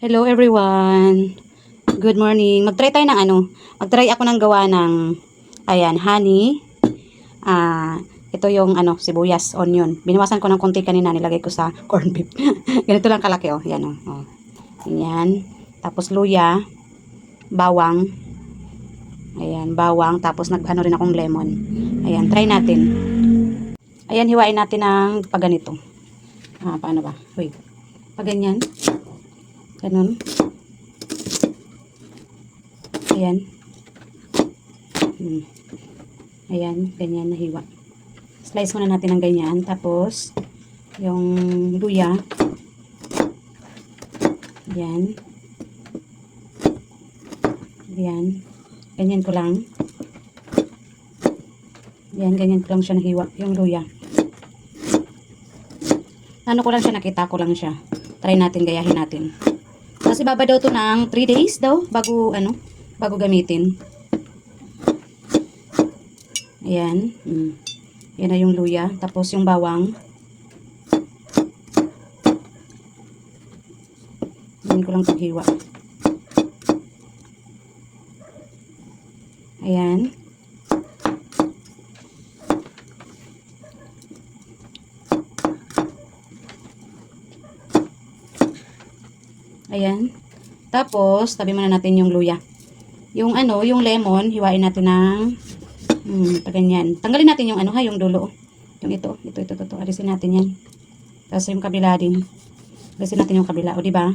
Hello everyone. Good morning. Mag-try tayo ng Mag-try ako ng gawa ng honey. Ito yung sibuyas, onion. Binawasan ko ng konti kanina, nilagay ko sa corned beef. Ganito lang kalaki Yan oh. Yan. Tapos luya, bawang. Ayan, bawang, tapos rin akong lemon. Ayan, try natin. Ayan, hiwain natin ng paganito. Paano ba? Wait. Paganyan. Ganun. Ayan. Ayan, ganyan na hiwa. Slice muna natin ng ganyan. Tapos, yung luya. Ayan. Ayan. Ganyan ko lang. Ayan, ganyan ko lang siya nahiwa. Yung luya. Ko lang siya, nakita ko lang siya. Try natin, gayahin natin. Tapos ibaba daw to ng 3 days daw bago bago gamitin. Ayan. Yan na yung luya. Tapos yung bawang. Yan ko lang paghiwa. Ayan. Ayan. Tapos, tabi muna natin yung luya. Yung yung lemon, hiwain natin ng ganyan. Tanggalin natin yung yung dulo. Yung ito. Alisin natin yan. Tapos yung kabila din. Alisin natin yung kabila. O, diba?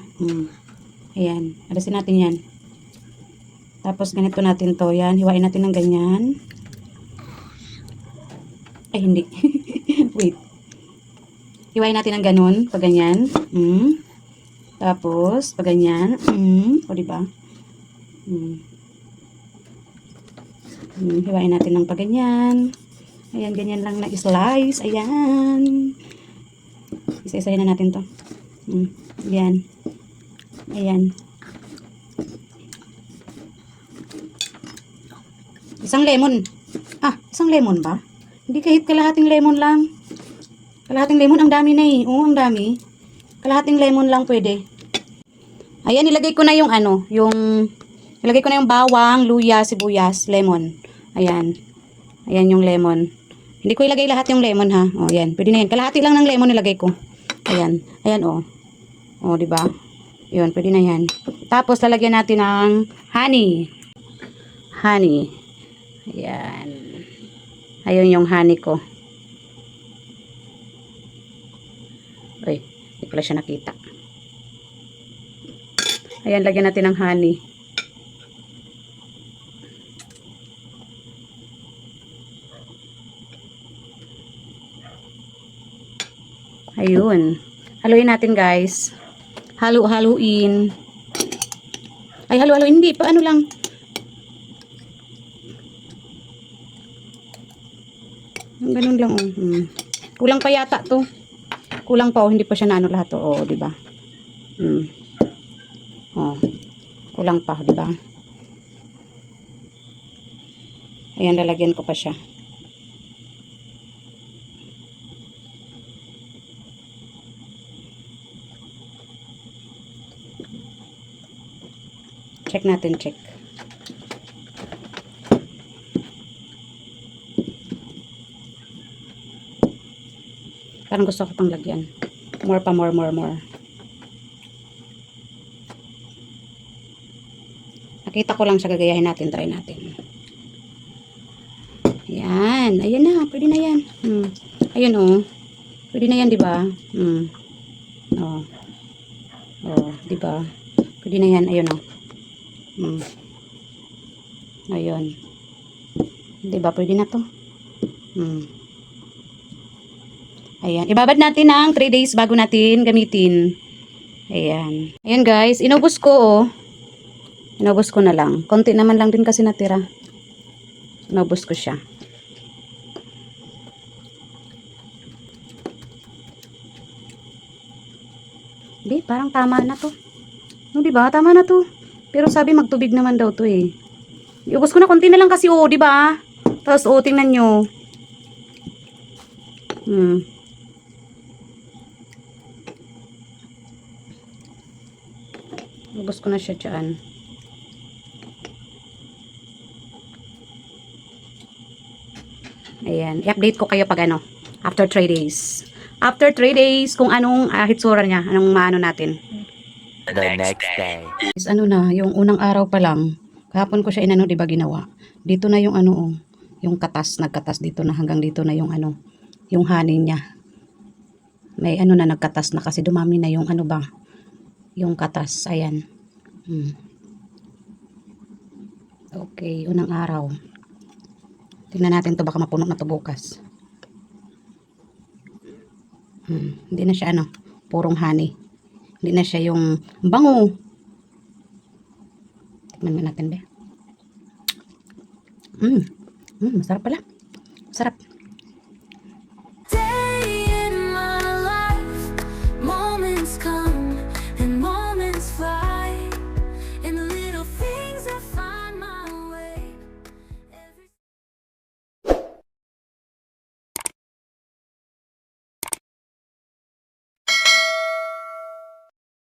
Ayan. Alisin natin yan. Tapos ganito natin to. Yan. Hiwain natin ng ganyan. Ay, hindi. Wait. Hiwain natin ng ganun. Pag ganyan. Tapos, pag ganyan. O, diba? Hiwain natin ng pag ganyan. Ayan, ganyan lang na slice. Ayan. Isa-isahin na natin to. Ayan. Ayan. Isang lemon. Isang lemon ba? Hindi, kahit kalahating lemon lang. Kalahating lemon, ang dami na eh. Oo, ang dami. Kalahating lemon lang pwede. Ayan, nilagay ko na yung nilagay ko na yung bawang, luya, sibuyas, lemon. Ayan. Ayan yung lemon. Hindi ko ilagay lahat yung lemon ha. O, ayan. Pwede na yan. Kalahati lang ng lemon nilagay ko. Ayan. Ayan o. O, diba? Yun, pwede na yan. Tapos, lalagyan natin ng honey. Honey. Ayan. Ayun yung honey ko. Uy, hindi pala siya nakita. Ayan, lagyan natin ng honey. Ayun. Haluin natin, guys. Haluin. Ay, haluin. Hindi. Paano lang. Ganun lang. Kulang pa yata to. Kulang pa. Hindi pa siya na lahat to. O, diba? Kulang pa. Diba? Ayan, lalagyan ko pa siya. Check natin, check. Parang gusto ko pang lagyan. More. Nakita ko lang siya, gagayahin natin, try natin. Ayan. Ayan na, pwede na yan. Ayun oh. Pwede na yan, diba? Diba? Pwede na yan, ayun oh. Ayun. Diba, pwede na to. Ayan. Ibabad natin ng 3 days bago natin gamitin. Ayan. Ayan guys, inubos ko oh. Inubos ko na lang. Konti naman lang din kasi natira. Inubos ko siya. Di, parang tama na to. No, diba? Tama na to. Pero sabi magtubig naman daw to eh. Iubos ko na, konti na lang kasi oh, diba? Tapos oh, tingnan nyo. Ubus ko na siya dyan. Ayan. I-update ko kayo pag ano, after 3 days. After 3 days, kung anong hitsura niya, anong maano natin. The next day. Is ano na, yung unang araw pa lang, kahapon ko siya inano, 'di ba ginawa? Dito na yung ano, oh, yung katas, nagkatas dito na hanggang dito na yung ano, yung honey niya. May ano na nagkatas na kasi dumami na yung ano ba, yung katas. Ayan. Okay, unang araw. Tingnan natin to, baka mapuno na to bukas. Hindi na siya ano, purong honey. Hindi na siya yung bango. Tikman natin, be. Masarap pala. Sarap.